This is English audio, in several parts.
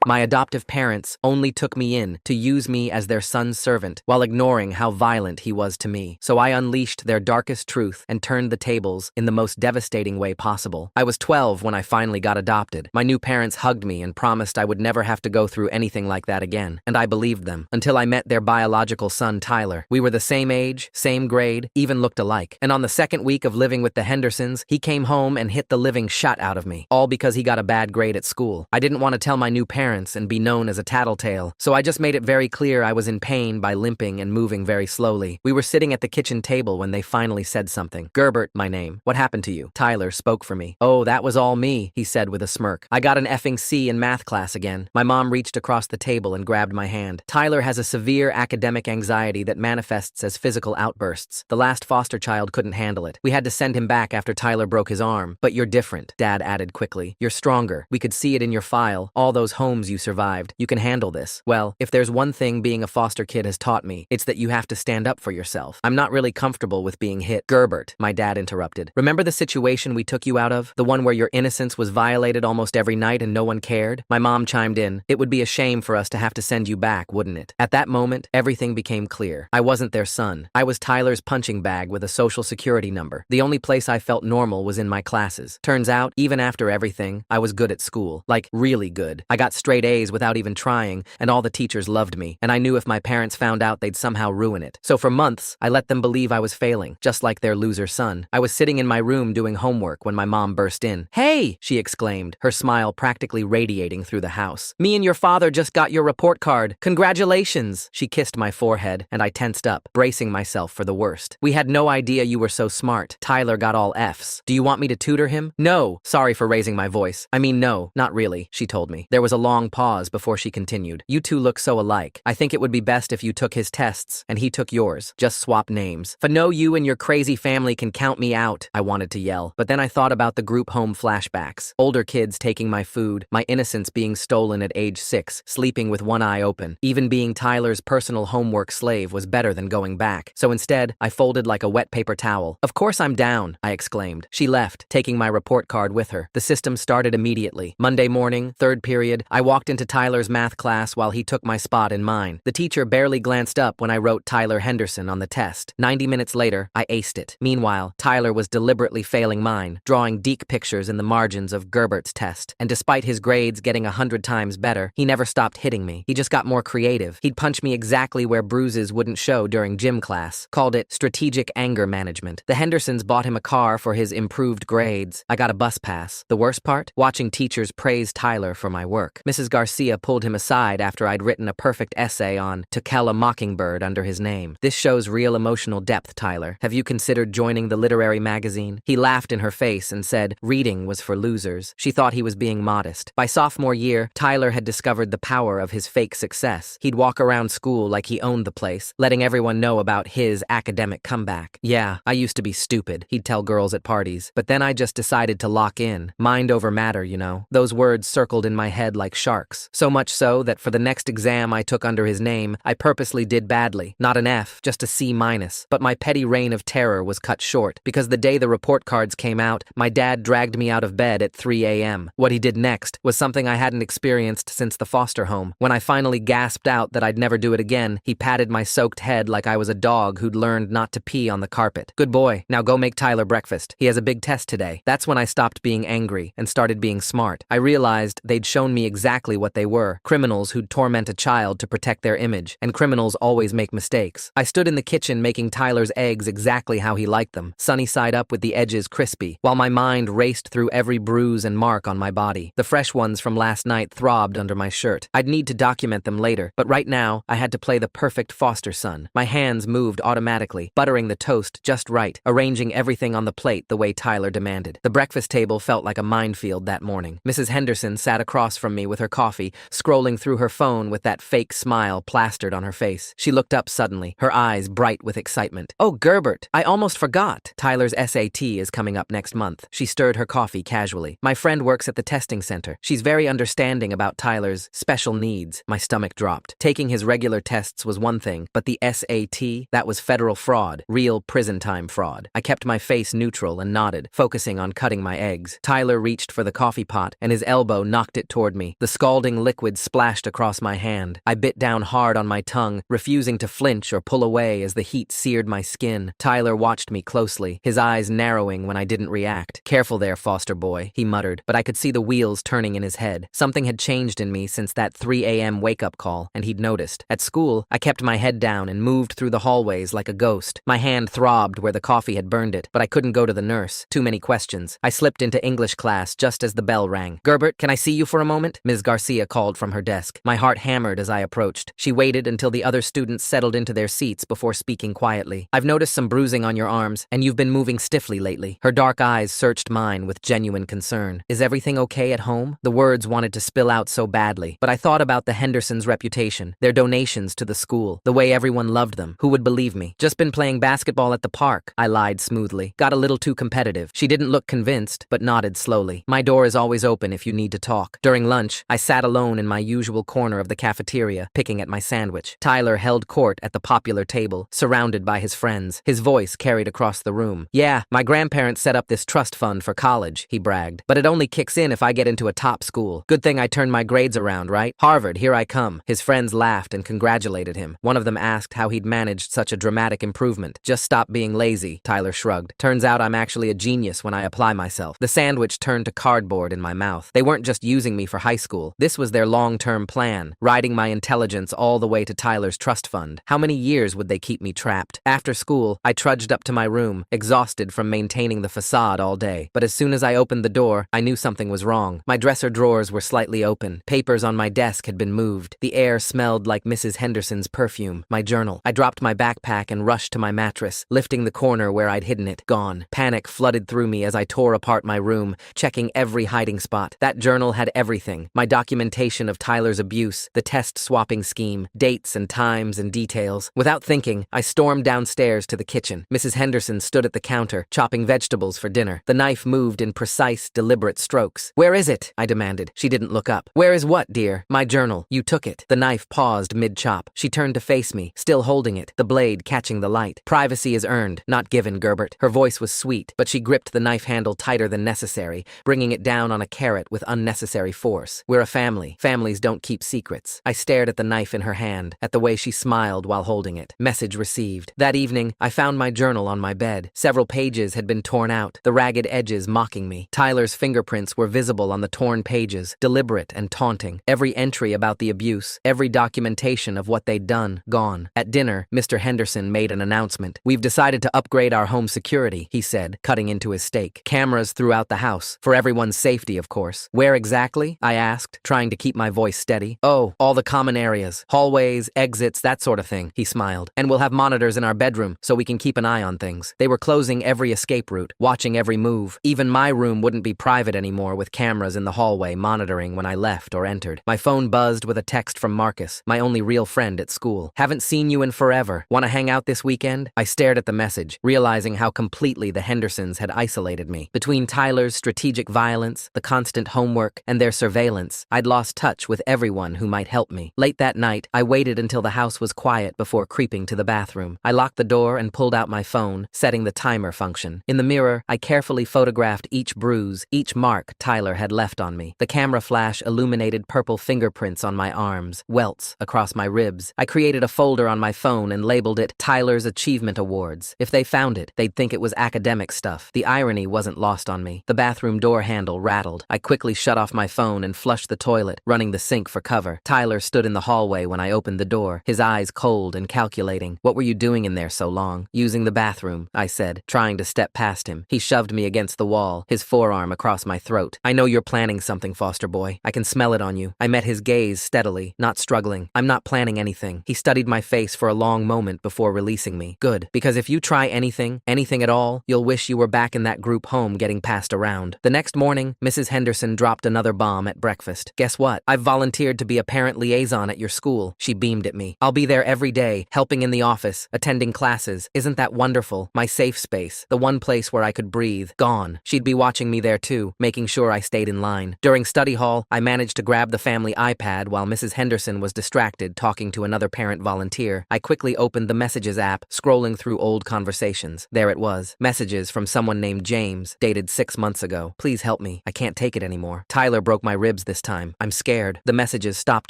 My adoptive parents only took me in to use me as their son's servant while ignoring how violent he was to me. So I unleashed their darkest truth and turned the tables in the most devastating way possible. I was 12 when I finally got adopted. My new parents hugged me and promised I would never have to go through anything like that again. And I believed them until I met their biological son, Tyler. We were the same age, same grade, even looked alike. And on the second week of living with the Hendersons, he came home and hit the living shut out of me, all because he got a bad grade at school. I didn't want to tell my new parents and be known as a tattletale, so I just made it very clear I was in pain by limping and moving very slowly. We were sitting at the kitchen table when they finally said something. Gerbert, my name. What happened to you? Tyler spoke for me. Oh, that was all me, he said with a smirk. I got an effing C in math class again. My mom reached across the table and grabbed my hand. Tyler has a severe academic anxiety that manifests as physical outbursts. The last foster child couldn't handle it. We had to send him back after Tyler broke his arm. But you're different, Dad added quickly. You're stronger. We could see it in your file, all those homes you survived. You can handle this. Well, if there's one thing being a foster kid has taught me, it's that you have to stand up for yourself. I'm not really comfortable with being hit. Gerbert, my dad interrupted. Remember the situation we took you out of? The one where your innocence was violated almost every night and no one cared? My mom chimed in. It would be a shame for us to have to send you back, wouldn't it? At that moment, everything became clear. I wasn't their son. I was Tyler's punching bag with a social security number. The only place I felt normal was in my classes. Turns out, even after everything, I was good at school. Like, really good. I got straight A's without even trying, and all the teachers loved me, and I knew if my parents found out they'd somehow ruin it. So for months, I let them believe I was failing, just like their loser son. I was sitting in my room doing homework when my mom burst in. Hey, she exclaimed, her smile practically radiating through the house. Me and your father just got your report card. Congratulations! She kissed my forehead, and I tensed up, bracing myself for the worst. We had no idea you were so smart. Tyler got all F's. Do you want me to tutor him? No. Sorry for raising my voice. I mean, no, not really, she told me. There was a long pause before she continued. You two look so alike. I think it would be best if you took his tests, and he took yours. Just swap names. For no, you and your crazy family can count me out, I wanted to yell. But then I thought about the group home flashbacks. Older kids taking my food, my innocence being stolen at age 6, sleeping with one eye open. Even being Tyler's personal homework slave was better than going back. So instead, I folded like a wet paper towel. Of course I'm down, I exclaimed. She left, taking my report card with her. The system started immediately. Monday morning, third period, I walked into Tyler's math class while he took my spot in mine. The teacher barely glanced up when I wrote Tyler Henderson on the test. 90 minutes later, I aced it. Meanwhile, Tyler was deliberately failing mine, drawing deek pictures in the margins of Gerbert's test. And despite his grades getting 100 times better, he never stopped hitting me. He just got more creative. He'd punch me exactly where bruises wouldn't show during gym class. Called it strategic anger management. The Hendersons bought him a car for his improved grades. I got a bus pass. The worst part? Watching teachers praise Tyler for my work. Mrs. Garcia pulled him aside after I'd written a perfect essay on To Kill a Mockingbird under his name. This shows real emotional depth, Tyler. Have you considered joining the literary magazine? He laughed in her face and said reading was for losers. She thought he was being modest. By sophomore year, Tyler had discovered the power of his fake success. He'd walk around school like he owned the place, letting everyone know about his academic comeback. Yeah, I used to be stupid, he'd tell girls at parties. But then I just decided to lock in. Mind over matter, you know. Those words circled in my head like sharks. So much so that for the next exam I took under his name, I purposely did badly. Not an F, just a C-. But my petty reign of terror was cut short, because the day the report cards came out, my dad dragged me out of bed at 3 a.m. What he did next was something I hadn't experienced since the foster home. When I finally gasped out that I'd never do it again, he patted my soaked head like I was a dog who'd learned not to pee on the carpet. Good boy, now go make Tyler breakfast. He has a big test today. That's when I stopped being angry and started being smart. I realized they'd shown me exactly what they were. Criminals who'd torment a child to protect their image, and criminals always make mistakes. I stood in the kitchen making Tyler's eggs exactly how he liked them, sunny side up with the edges crispy, while my mind raced through every bruise and mark on my body. The fresh ones from last night throbbed under my shirt. I'd need to document them later, but right now, I had to play the perfect foster son. My hands moved automatically, buttering the toast just right, arranging everything on the plate the way Tyler demanded. The breakfast table felt like a minefield that morning. Mrs. Henderson sat across from me with her coffee, scrolling through her phone with that fake smile plastered on her face. She looked up suddenly, her eyes bright with excitement. Oh, Gerbert, I almost forgot. Tyler's SAT is coming up next month. She stirred her coffee casually. My friend works at the testing center. She's very understanding about Tyler's special needs. My stomach dropped. Taking his regular tests was one thing, but the SAT, that was federal fraud, real prison time fraud. I kept my face neutral and nodded, focusing on cutting my eggs. Tyler reached for the coffee pot, and his elbow knocked it toward me. The Scalding liquid splashed across my hand. I bit down hard on my tongue, refusing to flinch or pull away as the heat seared my skin. Tyler watched me closely, his eyes narrowing when I didn't react. "Careful there, foster boy," he muttered, but I could see the wheels turning in his head. Something had changed in me since that 3 a.m. wake-up call, and he'd noticed. At school, I kept my head down and moved through the hallways like a ghost. My hand throbbed where the coffee had burned it, but I couldn't go to the nurse. Too many questions. I slipped into English class just as the bell rang. "Gerbert, can I see you for a moment?" Ms. Garcia called from her desk. My heart hammered as I approached. She waited until the other students settled into their seats before speaking quietly. "I've noticed some bruising on your arms, and you've been moving stiffly lately." Her dark eyes searched mine with genuine concern. "Is everything okay at home?" The words wanted to spill out so badly, but I thought about the Hendersons' reputation, their donations to the school, the way everyone loved them. Who would believe me? "Just been playing basketball at the park," I lied smoothly. "Got a little too competitive." She didn't look convinced, but nodded slowly. "My door is always open if you need to talk." During lunch, I sat alone in my usual corner of the cafeteria, picking at my sandwich. Tyler held court at the popular table, surrounded by his friends. His voice carried across the room. "Yeah, my grandparents set up this trust fund for college," he bragged. "But it only kicks in if I get into a top school. Good thing I turned my grades around, right? Harvard, here I come." His friends laughed and congratulated him. One of them asked how he'd managed such a dramatic improvement. "Just stop being lazy," Tyler shrugged. "Turns out I'm actually a genius when I apply myself." The sandwich turned to cardboard in my mouth. They weren't just using me for high school. This was their long-term plan, riding my intelligence all the way to Tyler's trust fund. How many years would they keep me trapped? After school, I trudged up to my room, exhausted from maintaining the facade all day. But as soon as I opened the door, I knew something was wrong. My dresser drawers were slightly open. Papers on my desk had been moved. The air smelled like Mrs. Henderson's perfume. My journal. I dropped my backpack and rushed to my mattress, lifting the corner where I'd hidden it. Gone. Panic flooded through me as I tore apart my room, checking every hiding spot. That journal had everything. My documentation of Tyler's abuse, the test-swapping scheme, dates and times and details. Without thinking, I stormed downstairs to the kitchen. Mrs. Henderson stood at the counter, chopping vegetables for dinner. The knife moved in precise, deliberate strokes. "Where is it?" I demanded. She didn't look up. "Where is what, dear?" "My journal. You took it." The knife paused mid-chop. She turned to face me, still holding it, the blade catching the light. "Privacy is earned, not given, Gerbert." Her voice was sweet, but she gripped the knife handle tighter than necessary, bringing it down on a carrot with unnecessary force. "We're a family. Families don't keep secrets." I stared at the knife in her hand, at the way she smiled while holding it. Message received. That evening, I found my journal on my bed. Several pages had been torn out, the ragged edges mocking me. Tyler's fingerprints were visible on the torn pages, deliberate and taunting. Every entry about the abuse, every documentation of what they'd done, gone. At dinner, Mr. Henderson made an announcement. "We've decided to upgrade our home security," he said, cutting into his steak. "Cameras throughout the house, for everyone's safety, of course." "Where exactly?" I asked, trying to keep my voice steady. "Oh, all the common areas, hallways, exits, that sort of thing," he smiled. "And we'll have monitors in our bedroom so we can keep an eye on things." They were closing every escape route, watching every move. Even my room wouldn't be private anymore, with cameras in the hallway monitoring when I left or entered. My phone buzzed with a text from Marcus, my only real friend at school. "Haven't seen you in forever. Want to hang out this weekend?" I stared at the message, realizing how completely the Hendersons had isolated me. Between Tyler's strategic violence, the constant homework, and their surveillance, I'd lost touch with everyone who might help me. Late that night, I waited until the house was quiet before creeping to the bathroom. I locked the door and pulled out my phone, setting the timer function. In the mirror, I carefully photographed each bruise, each mark Tyler had left on me. The camera flash illuminated purple fingerprints on my arms, welts across my ribs. I created a folder on my phone and labeled it Tyler's Achievement Awards. If they found it, they'd think it was academic stuff. The irony wasn't lost on me. The bathroom door handle rattled. I quickly shut off my phone and flushed the toilet, running the sink for cover. Tyler stood in the hallway when I opened the door, his eyes cold and calculating. "What were you doing in there so long?" "Using the bathroom," I said, trying to step past him. He shoved me against the wall, his forearm across my throat. "I know you're planning something, foster boy. I can smell it on you." I met his gaze steadily, not struggling. "I'm not planning anything." He studied my face for a long moment before releasing me. "Good, because if you try anything at all, you'll wish you were back in that group home getting passed around." The next morning, Mrs. Henderson dropped another bomb at breakfast. "Guess what? I've volunteered to be a parent liaison at your school." She beamed at me. "I'll be there every day, helping in the office, attending classes. Isn't that wonderful? My safe space, the one place where I could breathe, gone." She'd be watching me there too, making sure I stayed in line. During study hall, I managed to grab the family iPad while Mrs. Henderson was distracted talking to another parent volunteer. I quickly opened the Messages app, scrolling through old conversations. There it was. Messages from someone named James, dated 6 months ago. "Please help me. I can't take it anymore. Tyler broke my ribs this this time. I'm scared. The messages stopped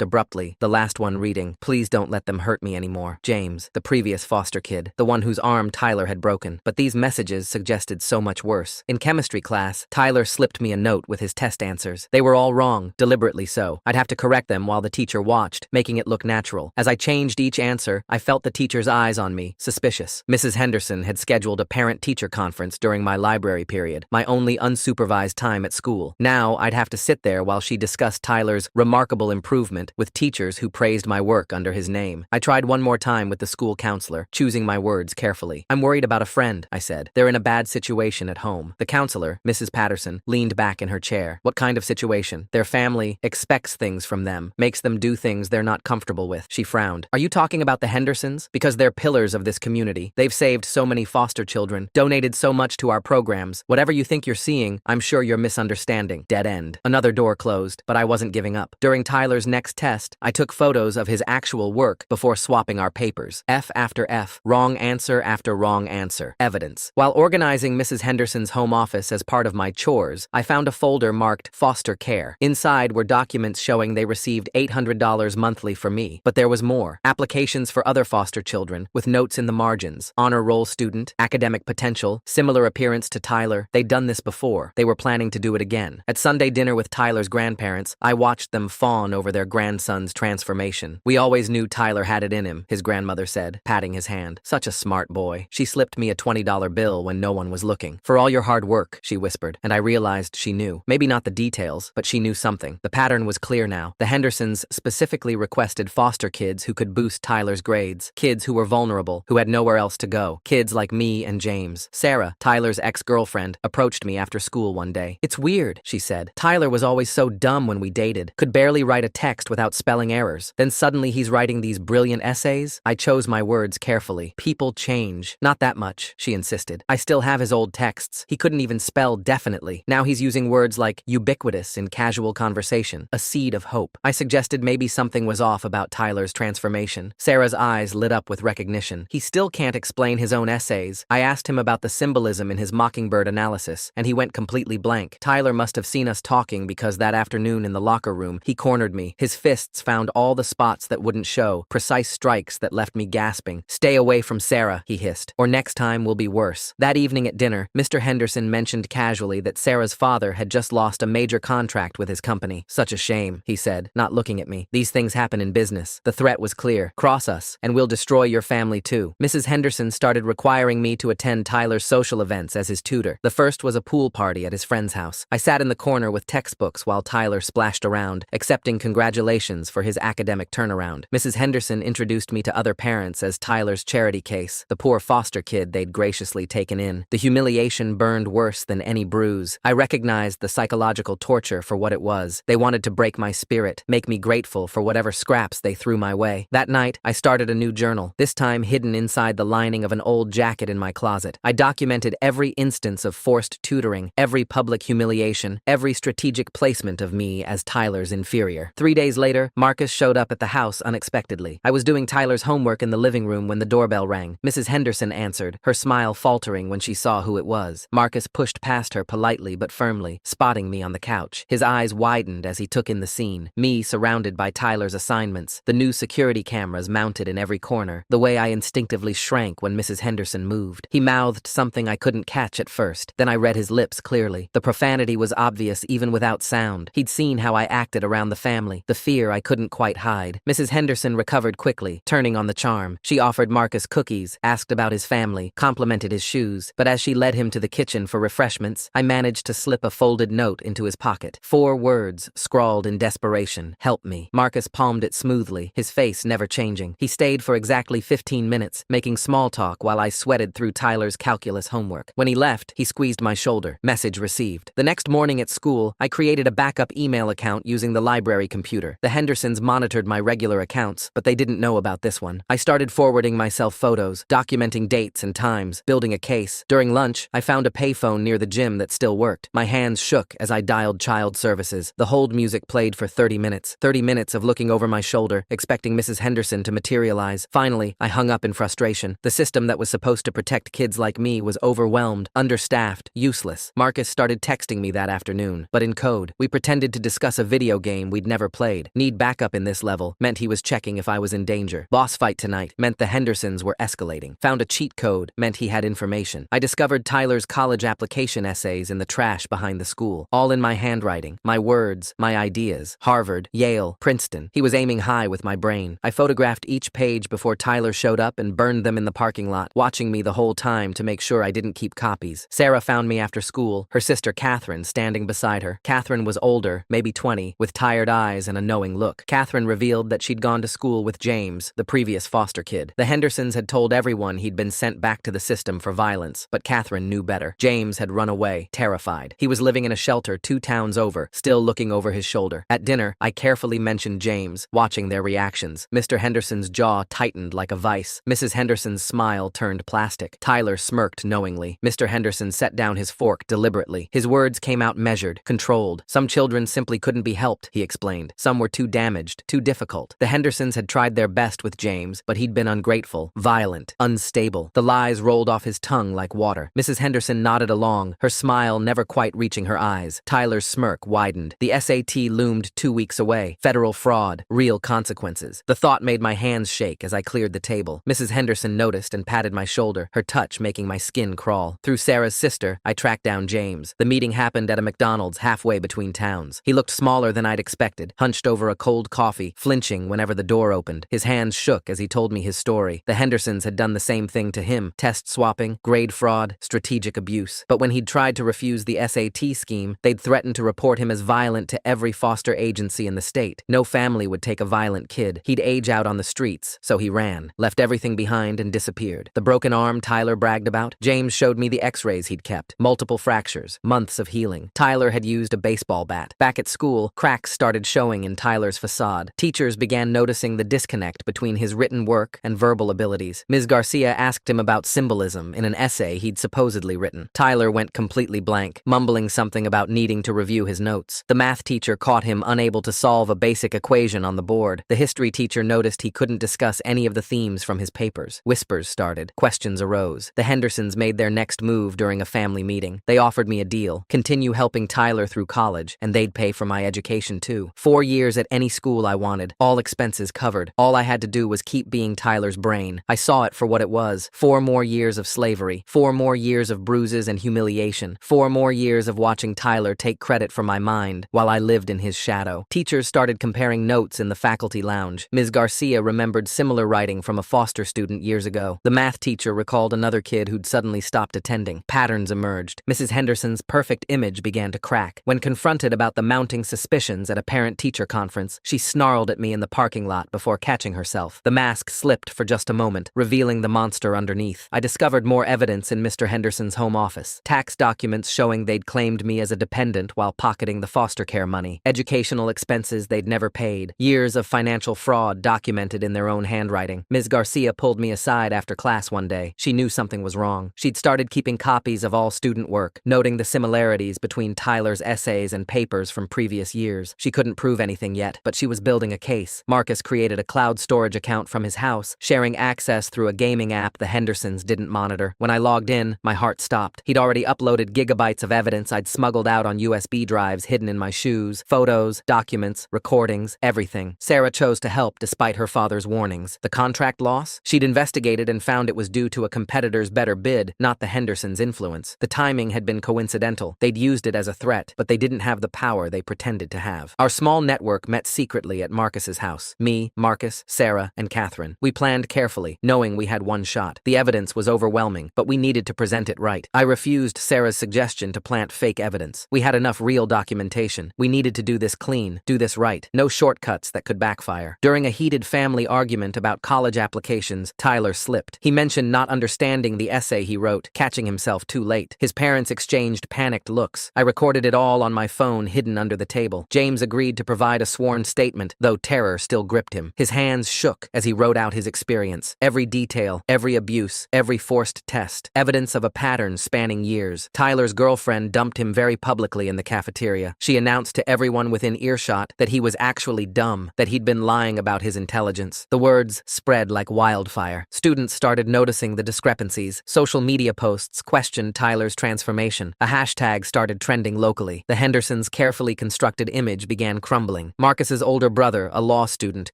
abruptly, the last one reading, "Please don't let them hurt me anymore. James," the previous foster kid, the one whose arm Tyler had broken. But these messages suggested so much worse. In chemistry class, Tyler slipped me a note with his test answers. They were all wrong, deliberately so. I'd have to correct them while the teacher watched, making it look natural. As I changed each answer, I felt the teacher's eyes on me, suspicious. Mrs. Henderson had scheduled a parent-teacher conference during my library period, my only unsupervised time at school. Now I'd have to sit there while she discussed Tyler's remarkable improvement with teachers who praised my work under his name. I tried one more time with the school counselor, choosing my words carefully. "I'm worried about a friend," I said. "They're in a bad situation at home." The counselor, Mrs. Patterson, leaned back in her chair. "What kind of situation?" "Their family expects things from them, makes them do things they're not comfortable with." She frowned. "Are you talking about the Hendersons? Because they're pillars of this community. They've saved so many foster children, donated so much to our programs. Whatever you think you're seeing, I'm sure you're misunderstanding." Dead end. Another door closed, but I wasn't giving up. During Tyler's next test, I took photos of his actual work before swapping our papers. F after F, wrong answer after wrong answer. Evidence. While organizing Mrs. Henderson's home office as part of my chores, I found a folder marked foster care. Inside were documents showing they received $800 monthly for me. But there was more. Applications for other foster children, with notes in the margins. Honor roll student, academic potential, similar appearance to Tyler. They'd done this before. They were planning to do it again. At Sunday dinner with Tyler's grandparents, I watched them fawn over their grandson's transformation. "We always knew Tyler had it in him," his grandmother said, patting his hand. "Such a smart boy." She slipped me a $20 bill when no one was looking. "For all your hard work," she whispered, and I realized she knew. Maybe not the details, but she knew something. The pattern was clear now. The Hendersons specifically requested foster kids who could boost Tyler's grades. Kids who were vulnerable, who had nowhere else to go. Kids like me and James. Sarah, Tyler's ex-girlfriend, approached me after school one day. "It's weird," she said. "Tyler was always so dumb when we dated. Could barely write a text without spelling errors. Then suddenly he's writing these brilliant essays." I chose my words carefully. "People change." "Not that much," she insisted. "I still have his old texts. He couldn't even spell definitely. Now he's using words like ubiquitous in casual conversation. A seed of hope." I suggested maybe something was off about Tyler's transformation. Sarah's eyes lit up with recognition. "He still can't explain his own essays." I asked him about the symbolism in his mockingbird analysis, and he went completely blank. Tyler must have seen us talking because that afternoon in the locker room, he cornered me. His fists found all the spots that wouldn't show, precise strikes that left me gasping. "Stay away from Sarah," he hissed, "or next time will be worse." That evening at dinner, Mr. Henderson mentioned casually that Sarah's father had just lost a major contract with his company. "Such a shame," he said, not looking at me. "These things happen in business." The threat was clear. "Cross us, and we'll destroy your family too." Mrs. Henderson started requiring me to attend Tyler's social events as his tutor. The first was a pool party at his friend's house. I sat in the corner with textbooks while Tyler splashed around, accepting congratulations for his academic turnaround. Mrs. Henderson introduced me to other parents as Tyler's charity case, the poor foster kid they'd graciously taken in. The humiliation burned worse than any bruise. I recognized the psychological torture for what it was. They wanted to break my spirit, make me grateful for whatever scraps they threw my way. That night, I started a new journal, this time hidden inside the lining of an old jacket in my closet. I documented every instance of forced tutoring, every public humiliation, every strategic placement of me as Tyler's inferior. 3 days later, Marcus showed up at the house unexpectedly. I was doing Tyler's homework in the living room when the doorbell rang. Mrs. Henderson answered, her smile faltering when she saw who it was. Marcus pushed past her politely but firmly, spotting me on the couch. His eyes widened as he took in the scene. Me surrounded by Tyler's assignments, the new security cameras mounted in every corner, the way I instinctively shrank when Mrs. Henderson moved. He mouthed something I couldn't catch at first. Then I read his lips clearly. The profanity was obvious even without sound. He'd seen how I acted around the family, the fear I couldn't quite hide. Mrs. Henderson recovered quickly, turning on the charm. She offered Marcus cookies, asked about his family, complimented his shoes, but as she led him to the kitchen for refreshments, I managed to slip a folded note into his pocket. 4 words, scrawled in desperation. "Help me." Marcus palmed it smoothly, his face never changing. He stayed for exactly 15 minutes, making small talk while I sweated through Tyler's calculus homework. When he left, he squeezed my shoulder. Message received. The next morning at school, I created a backup email account using the library computer. The Hendersons monitored my regular accounts, but they didn't know about this one. I started forwarding myself photos, documenting dates and times, building a case. During lunch, I found a payphone near the gym that still worked. My hands shook as I dialed child services. The hold music played for 30 minutes. 30 minutes of looking over my shoulder, expecting Mrs. Henderson to materialize. Finally, I hung up in frustration. The system that was supposed to protect kids like me was overwhelmed, understaffed, useless. Marcus started texting me that afternoon, but in code. We pretended to to discuss a video game we'd never played. Need backup in this level meant he was checking if I was in danger. Boss fight tonight meant the Hendersons were escalating. Found a cheat code meant he had information. I discovered Tyler's college application essays in the trash behind the school. All in my handwriting. My words, my ideas. Harvard, Yale, Princeton. He was aiming high with my brain. I photographed each page before Tyler showed up and burned them in the parking lot, watching me the whole time to make sure I didn't keep copies. Sarah found me after school, her sister Catherine standing beside her. Catherine was older, maybe 20, with tired eyes and a knowing look. Catherine revealed that she'd gone to school with James, the previous foster kid. The Hendersons had told everyone he'd been sent back to the system for violence, but Catherine knew better. James had run away, terrified. He was living in a shelter 2 towns over, still looking over his shoulder. At dinner, I carefully mentioned James, watching their reactions. Mr. Henderson's jaw tightened like a vice. Mrs. Henderson's smile turned plastic. Tyler smirked knowingly. Mr. Henderson set down his fork deliberately. His words came out measured, controlled. Some children simply couldn't be helped, he explained. Some were too damaged, too difficult. The Hendersons had tried their best with James, but he'd been ungrateful, violent, unstable. The lies rolled off his tongue like water. Mrs. Henderson nodded along, her smile never quite reaching her eyes. Tyler's smirk widened. The SAT loomed 2 weeks away. Federal fraud, real consequences. The thought made my hands shake as I cleared the table. Mrs. Henderson noticed and patted my shoulder, her touch making my skin crawl. Through Sarah's sister, I tracked down James. The meeting happened at a McDonald's halfway between towns. He looked smaller than I'd expected, hunched over a cold coffee, flinching whenever the door opened. His hands shook as he told me his story. The Hendersons had done the same thing to him. Test swapping, grade fraud, strategic abuse. But when he'd tried to refuse the SAT scheme, they'd threatened to report him as violent to every foster agency in the state. No family would take a violent kid. He'd age out on the streets, so he ran, left everything behind and disappeared. The broken arm Tyler bragged about? James showed me the x-rays he'd kept. Multiple fractures, months of healing. Tyler had used a baseball bat. Back at school, cracks started showing in Tyler's facade. Teachers began noticing the disconnect between his written work and verbal abilities. Ms. Garcia asked him about symbolism in an essay he'd supposedly written. Tyler went completely blank, mumbling something about needing to review his notes. The math teacher caught him unable to solve a basic equation on the board. The history teacher noticed he couldn't discuss any of the themes from his papers. Whispers started. Questions arose. The Hendersons made their next move during a family meeting. They offered me a deal. Continue helping Tyler through college, and they'd pay for my education too. 4 years at any school I wanted, all expenses covered. All I had to do was keep being Tyler's brain. I saw it for what it was. 4 more years of slavery. 4 more years of bruises and humiliation. 4 more years of watching Tyler take credit for my mind while I lived in his shadow. Teachers started comparing notes in the faculty lounge. Ms. Garcia remembered similar writing from a foster student years ago. The math teacher recalled another kid who'd suddenly stopped attending. Patterns emerged. Mrs. Henderson's perfect image began to crack. When confronted about the mounting suspicions at a parent-teacher conference, she snarled at me in the parking lot before catching herself. The mask slipped for just a moment, revealing the monster underneath. I discovered more evidence in Mr. Henderson's home office. Tax documents showing they'd claimed me as a dependent while pocketing the foster care money. Educational expenses they'd never paid. Years of financial fraud documented in their own handwriting. Ms. Garcia pulled me aside after class one day. She knew something was wrong. She'd started keeping copies of all student work, noting the similarities between Tyler's essays and papers from previous years. She couldn't prove anything yet, but she was building a case. Marcus created a cloud storage account from his house, sharing access through a gaming app the Hendersons didn't monitor. When I logged in, my heart stopped. He'd already uploaded gigabytes of evidence I'd smuggled out on USB drives hidden in my shoes, photos, documents, recordings, everything. Sarah chose to help despite her father's warnings. The contract loss? She'd investigated and found it was due to a competitor's better bid, not the Hendersons' influence. The timing had been coincidental. They'd used it as a threat, but they didn't have the power they pretended to have. Our small network met secretly at Marcus's house. Me, Marcus, Sarah, and Catherine. We planned carefully, knowing we had one shot. The evidence was overwhelming, but we needed to present it right. I refused Sarah's suggestion to plant fake evidence. We had enough real documentation. We needed to do this clean, do this right. No shortcuts that could backfire. During a heated family argument about college applications, Tyler slipped. He mentioned not understanding the essay he wrote, catching himself too late. His parents exchanged panicked looks. I recorded it all on my phone hidden under the table. James agreed to provide a sworn statement, though terror still gripped him. His hands shook as he wrote out his experience. Every detail, every abuse, every forced test. Evidence of a pattern spanning years. Tyler's girlfriend dumped him very publicly in the cafeteria. She announced to everyone within earshot that he was actually dumb, that he'd been lying about his intelligence. The words spread like wildfire. Students started noticing the discrepancies. Social media posts questioned Tyler's transformation. A hashtag started trending locally. The Hendersons carefully carefully constructed image began crumbling. Marcus's older brother, a law student,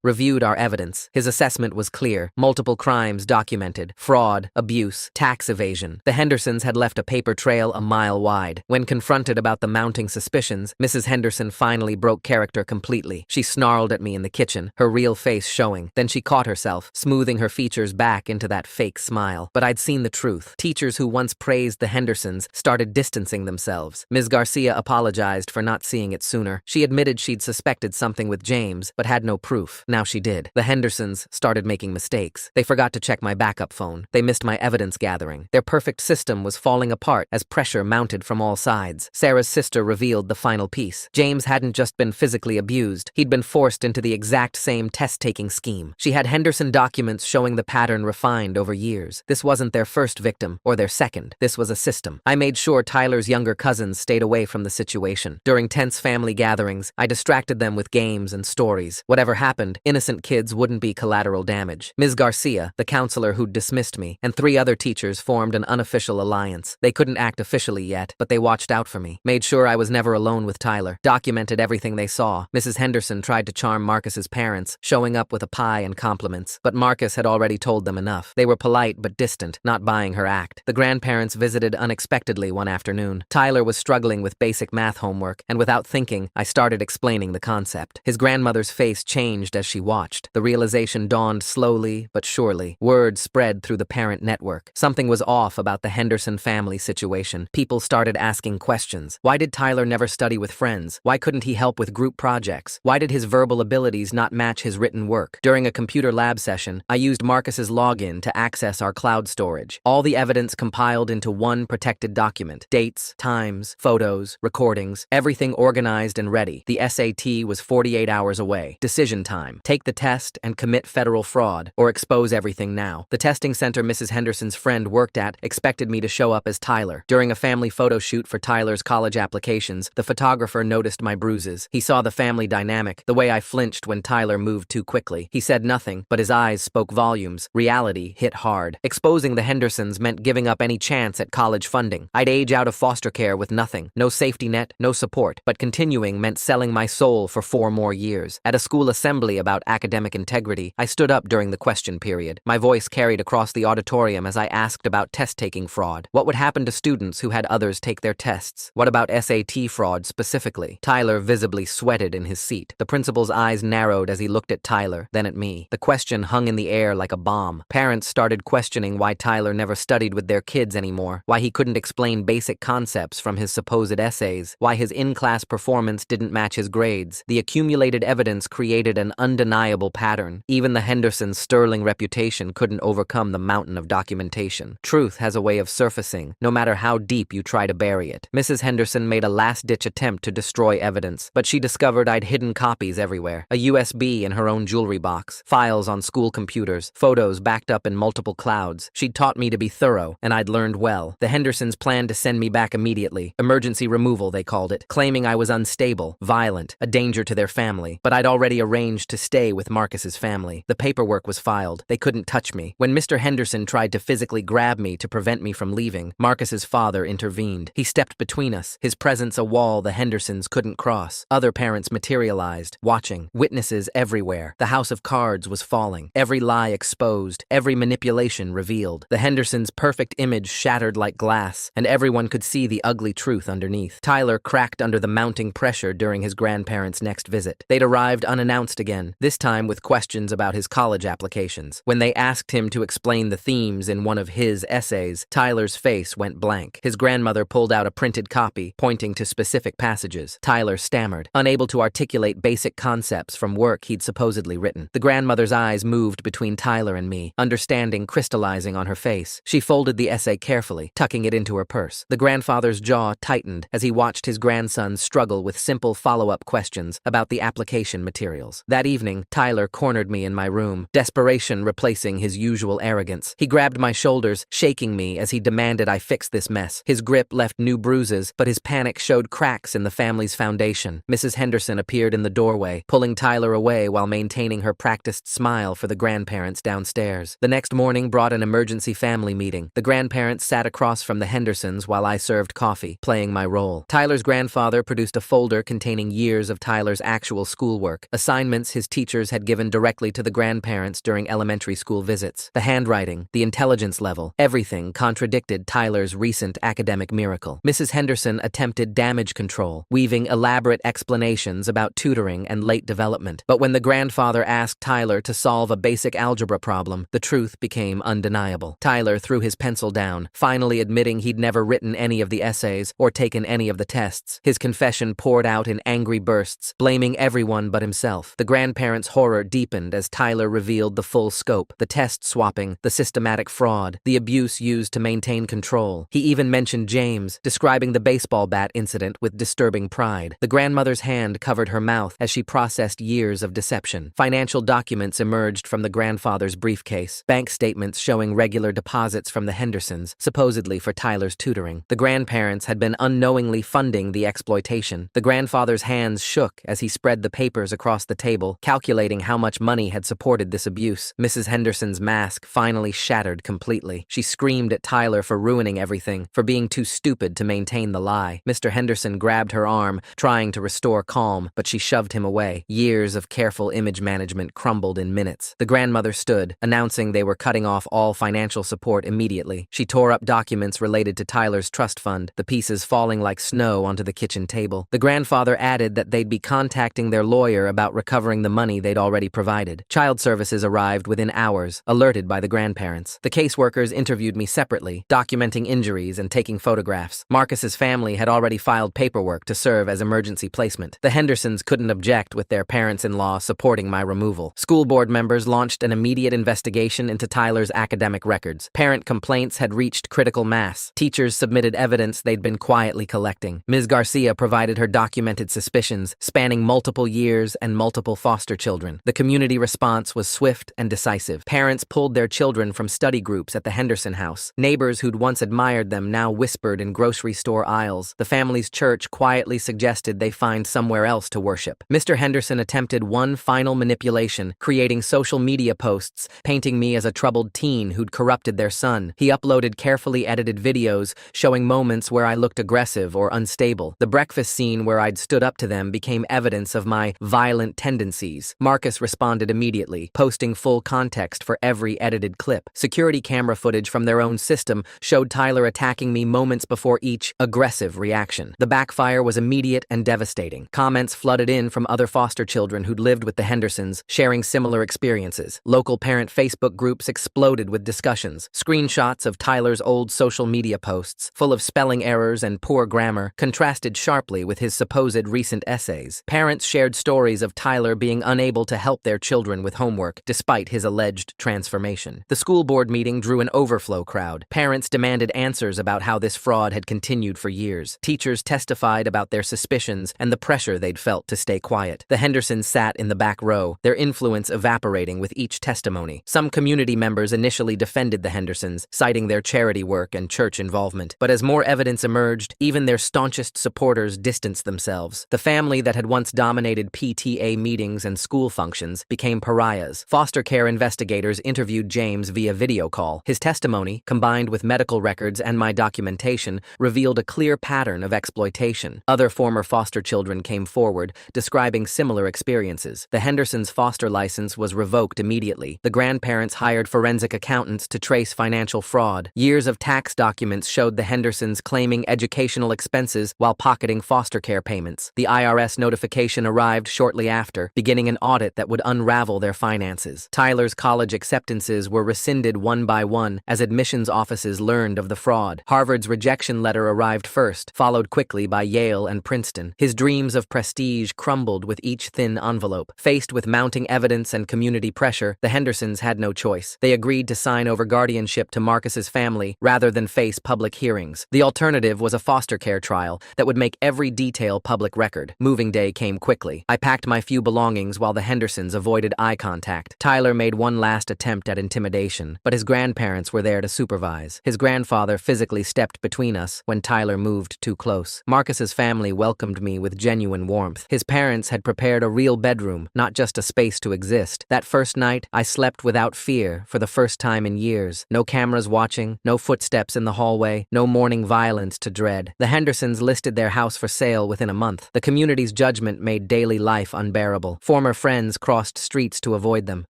reviewed our evidence. His assessment was clear. Multiple crimes documented: fraud, abuse, tax evasion. The Hendersons had left a paper trail a mile wide. When confronted about the mounting suspicions, Mrs. Henderson finally broke character completely. She snarled at me in the kitchen, her real face showing. Then she caught herself, smoothing her features back into that fake smile. But I'd seen the truth. Teachers who once praised the Hendersons started distancing themselves. Ms. Garcia apologized for not seeing it sooner. She admitted she'd suspected something with James, but had no proof. Now she did. The Hendersons started making mistakes. They forgot to check my backup phone. They missed my evidence gathering. Their perfect system was falling apart as pressure mounted from all sides. Sarah's sister revealed the final piece. James hadn't just been physically abused. He'd been forced into the exact same test-taking scheme. She had Henderson documents showing the pattern refined over years. This wasn't their first victim, or their second. This was a system. I made sure Tyler's younger cousins stayed away from the situation. During tense family gatherings, I distracted them with games and stories. Whatever happened, innocent kids wouldn't be collateral damage. Ms. Garcia, the counselor who'd dismissed me, and 3 other teachers formed an unofficial alliance. They couldn't act officially yet, but they watched out for me, made sure I was never alone with Tyler, documented everything they saw. Mrs. Henderson tried to charm Marcus's parents, showing up with a pie and compliments, but Marcus had already told them enough. They were polite but distant, not buying her act. The grandparents visited unexpectedly one afternoon. Tyler was struggling with basic math homework, and without thinking, I started explaining the concept. His grandmother's face changed as she watched. The realization dawned slowly but surely. Word spread through the parent network. Something was off about the Henderson family situation. People started asking questions. Why did Tyler never study with friends? Why couldn't he help with group projects? Why did his verbal abilities not match his written work? During a computer lab session, I used Marcus's login to access our cloud storage. All the evidence compiled into one protected document. Dates, times, photos, recordings, everything organized and ready. The SAT was 48 hours away. Decision time. Take the test and commit federal fraud, or expose everything now. The testing center Mrs. Henderson's friend worked at expected me to show up as Tyler. During a family photo shoot for Tyler's college applications, the photographer noticed my bruises. He saw the family dynamic, the way I flinched when Tyler moved too quickly. He said nothing, but his eyes spoke volumes. Reality hit hard. Exposing the Hendersons meant giving up any chance at college funding. I'd age out of foster care with nothing. No safety net, no support. But continuing meant selling my soul for 4 more years. At a school assembly about academic integrity, I stood up during the question period. My voice carried across the auditorium as I asked about test-taking fraud. What would happen to students who had others take their tests? What about SAT fraud specifically? Tyler visibly sweated in his seat. The principal's eyes narrowed as he looked at Tyler, then at me. The question hung in the air like a bomb. Parents started questioning why Tyler never studied with their kids anymore, why he couldn't explain basic concepts from his supposed essays, why his in-class performance didn't match his grades. The accumulated evidence created an undeniable pattern. Even the Hendersons' sterling reputation couldn't overcome the mountain of documentation. Truth has a way of surfacing, no matter how deep you try to bury it. Mrs. Henderson made a last-ditch attempt to destroy evidence, but she discovered I'd hidden copies everywhere. A USB in her own jewelry box, files on school computers, photos backed up in multiple clouds. She'd taught me to be thorough, and I'd learned well. The Hendersons planned to send me back immediately. Emergency removal, they called it, claiming I was unstable, violent, a danger to their family. But I'd already arranged to stay with Marcus's family. The paperwork was filed. They couldn't touch me. When Mr. Henderson tried to physically grab me to prevent me from leaving, Marcus's father intervened. He stepped between us, his presence a wall the Hendersons couldn't cross. Other parents materialized, watching, witnesses everywhere. The house of cards was falling, every lie exposed, every manipulation revealed. The Hendersons' perfect image shattered like glass, and everyone could see the ugly truth underneath. Tyler cracked under the mounting pressure during his grandparents' next visit. They'd arrived unannounced again, this time with questions about his college applications. When they asked him to explain the themes in one of his essays, Tyler's face went blank. His grandmother pulled out a printed copy, pointing to specific passages. Tyler stammered, unable to articulate basic concepts from work he'd supposedly written. The grandmother's eyes moved between Tyler and me, understanding crystallizing on her face. She folded the essay carefully, tucking it into her purse. The grandfather's jaw tightened as he watched his grandson struggle with simple follow-up questions about the application materials. That evening, Tyler cornered me in my room, desperation replacing his usual arrogance. He grabbed my shoulders, shaking me as he demanded I fix this mess. His grip left new bruises, but his panic showed cracks in the family's foundation. Mrs. Henderson appeared in the doorway, pulling Tyler away while maintaining her practiced smile for the grandparents downstairs. The next morning brought an emergency family meeting. The grandparents sat across from the Hendersons while I served coffee, playing my role. Tyler's grandfather produced produced a folder containing years of Tyler's actual schoolwork, assignments his teachers had given directly to the grandparents during elementary school visits. The handwriting, the intelligence level, everything contradicted Tyler's recent academic miracle. Mrs. Henderson attempted damage control, weaving elaborate explanations about tutoring and late development. But when the grandfather asked Tyler to solve a basic algebra problem, the truth became undeniable. Tyler threw his pencil down, finally admitting he'd never written any of the essays or taken any of the tests. His confession poured out in angry bursts, blaming everyone but himself. The grandparents' horror deepened as Tyler revealed the full scope: the test swapping, the systematic fraud, the abuse used to maintain control. He even mentioned James, describing the baseball bat incident with disturbing pride. The grandmother's hand covered her mouth as she processed years of deception. Financial documents emerged from the grandfather's briefcase, bank statements showing regular deposits from the Hendersons, supposedly for Tyler's tutoring. The grandparents had been unknowingly funding the exploitation. The grandfather's hands shook as he spread the papers across the table, calculating how much money had supported this abuse. Mrs. Henderson's mask finally shattered completely. She screamed at Tyler for ruining everything, for being too stupid to maintain the lie. Mr. Henderson grabbed her arm, trying to restore calm, but she shoved him away. Years of careful image management crumbled in minutes. The grandmother stood, announcing they were cutting off all financial support immediately. She tore up documents related to Tyler's trust fund, the pieces falling like snow onto the kitchen table. The grandfather added that they'd be contacting their lawyer about recovering the money they'd already provided. Child services arrived within hours, alerted by the grandparents. The caseworkers interviewed me separately, documenting injuries and taking photographs. Marcus's family had already filed paperwork to serve as emergency placement. The Hendersons couldn't object with their parents-in-law supporting my removal. School board members launched an immediate investigation into Tyler's academic records. Parent complaints had reached critical mass. Teachers submitted evidence they'd been quietly collecting. Ms. Garcia provided her documented suspicions, spanning multiple years and multiple foster children. The community response was swift and decisive. Parents pulled their children from study groups at the Henderson house. Neighbors who'd once admired them now whispered in grocery store aisles. The family's church quietly suggested they find somewhere else to worship. Mr. Henderson attempted one final manipulation, creating social media posts, painting me as a troubled teen who'd corrupted their son. He uploaded carefully edited videos showing moments where I looked aggressive or unstable. The breakfast scene where I'd stood up to them became evidence of my violent tendencies. Marcus responded immediately, posting full context for every edited clip. Security camera footage from their own system showed Tyler attacking me moments before each aggressive reaction. The backfire was immediate and devastating. Comments flooded in from other foster children who'd lived with the Hendersons, sharing similar experiences. Local parent Facebook groups exploded with discussions. Screenshots of Tyler's old social media posts, full of spelling errors and poor grammar, contrasted sharply with his supposed recent essays. Parents shared stories of Tyler being unable to help their children with homework, despite his alleged transformation. The school board meeting drew an overflow crowd. Parents demanded answers about how this fraud had continued for years. Teachers testified about their suspicions and the pressure they'd felt to stay quiet. The Hendersons sat in the back row, their influence evaporating with each testimony. Some community members initially defended the Hendersons, citing their charity work and church involvement. But as more evidence emerged, even their staunchest supporters distanced themselves. The family that had once dominated PTA meetings and school functions became pariahs. Foster care investigators interviewed James via video call. His testimony, combined with medical records and my documentation, revealed a clear pattern of exploitation. Other former foster children came forward, describing similar experiences. The Hendersons' foster license was revoked immediately. The grandparents hired forensic accountants to trace financial fraud. Years of tax documents showed the Hendersons claiming educational expenses while pocketing foster care payments. The IRS notification arrived shortly after, beginning an audit that would unravel their finances. Tyler's college acceptances were rescinded one by one as admissions offices learned of the fraud. Harvard's rejection letter arrived first, followed quickly by Yale and Princeton. His dreams of prestige crumbled with each thin envelope. Faced with mounting evidence and community pressure, the Hendersons had no choice. They agreed to sign over guardianship to Marcus's family rather than face public hearings. The alternative was a foster care trial that would make every detail public record. Moving day came quickly. I packed my few belongings while the Hendersons avoided eye contact. Tyler made one last attempt at intimidation, but his grandparents were there to supervise. His grandfather physically stepped between us when Tyler moved too close. Marcus's family welcomed me with genuine warmth. His parents had prepared a real bedroom, not just a space to exist. That first night, I slept without fear for the first time in years. No cameras watching, no footsteps in the hallway, no morning violence to dread. The Hendersons listed their house for sale within a month. The community's judgment made daily life unbearable. Former friends crossed streets to avoid them.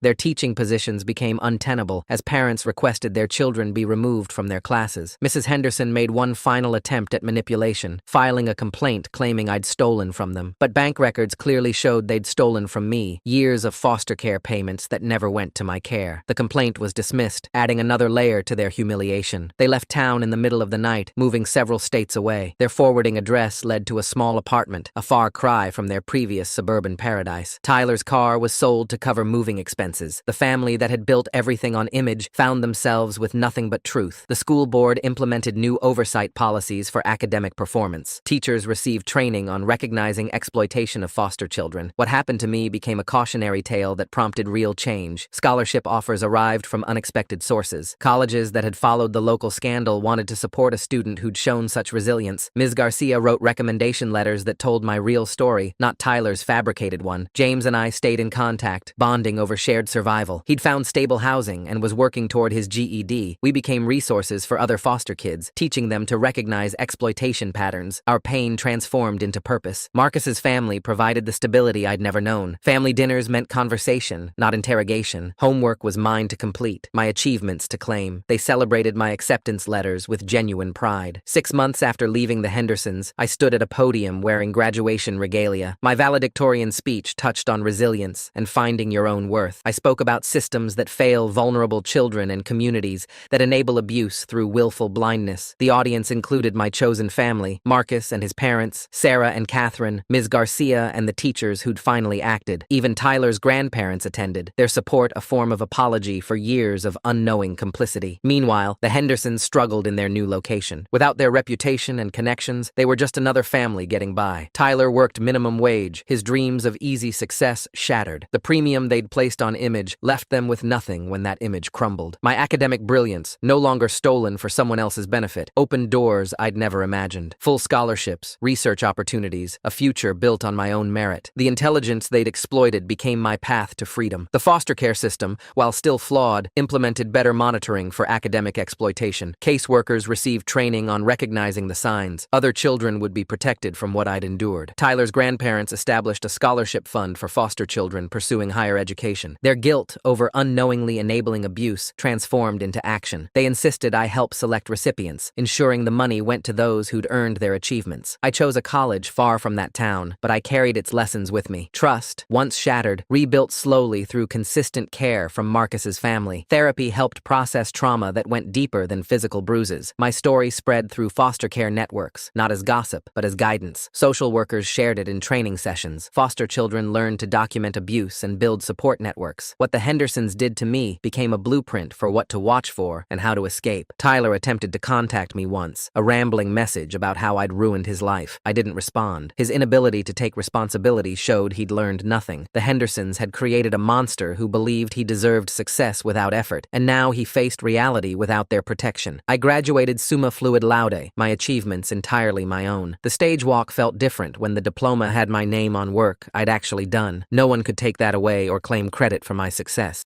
Their teaching positions became untenable as parents requested their children be removed from their classes. Mrs. Henderson made one final attempt at manipulation, filing a complaint claiming I'd stolen from them. But bank records clearly showed they'd stolen from me years of foster care payments that never went to my care. The complaint was dismissed, adding another layer to their humiliation. They left town in the middle of the night, moving several states away. Their forwarding address led to a small apartment, a far cry from their previous suburban paradise. Tyler's car was sold to cover moving expenses. The family that had built everything on image found themselves with nothing but truth. The school board implemented new oversight policies for academic performance. Teachers received training on recognizing exploitation of foster children. What happened to me became a cautionary tale that prompted real change. Scholarship offers arrived from unexpected sources. Colleges that had followed the local scandal wanted to support a student who'd shown such resilience. Ms. Garcia wrote recommendation letters that told my real story, not Tyler's fabricated one. James and I stayed in contact, bonding over shared survival. He'd found stable housing and was working toward his GED. We became resources for other foster kids, teaching them to recognize exploitation patterns. Our pain transformed into purpose. Marcus's family provided the stability I'd never known. Family dinners meant conversation, not interrogation. Homework was mine to complete, my achievements to claim. They celebrated my acceptance letters with genuine pride. 6 months after leaving the Hendersons, I stood at a podium wearing graduation regalia. My valedictorian speech touched on resilience and finding your own worth. I spoke about systems that fail vulnerable children and communities that enable abuse through willful blindness. The audience included my chosen family, Marcus and his parents, Sarah and Catherine, Ms. Garcia and the teachers who'd finally acted. Even Tyler's grandparents attended, their support a form of apology for years of unknowing complicity. Meanwhile, the Hendersons struggled in their new location. Without their reputation and connections, they were just another family getting by. Tyler worked minimum wage, his dreams of easy success shattered. The premium they'd placed on image left them with nothing when that image crumbled. My academic brilliance, no longer stolen for someone else's benefit, opened doors I'd never imagined. Full scholarships, research opportunities, a future built on my own merit. The intelligence they'd exploited became my path to freedom. The foster care system, while still flawed, implemented better monitoring for academic exploitation. Caseworkers received training on recognizing the signs. Other children would be protected from what I'd endured. Tyler's grandparents established a scholarship fund for foster children pursuing higher education. Their guilt over unknowingly enabling abuse transformed into action. They insisted I help select recipients, ensuring the money went to those who'd earned their achievements. I chose a college far from that town, but I carried its lessons with me. Trust, once shattered, rebuilt slowly through consistent care from Marcus's family. Therapy helped process trauma that went deeper than physical bruises. My story spread through foster care networks, not as gossip, but as guidance. Social workers shared it in training sessions. Foster children learned to document abuse and build support networks. What the Hendersons did to me became a blueprint for what to watch for and how to escape. Tyler attempted to contact me once, a rambling message about how I'd ruined his life. I didn't respond. His inability to take responsibility showed he'd learned nothing. The Hendersons had created a monster who believed he deserved success without effort, and now he faced reality without their protection. I graduated summa fluid laude, my achievements entirely my own. The stage walk felt different when the diploma had my name on work I'd actually done. No one could take that away or claim credit for my success.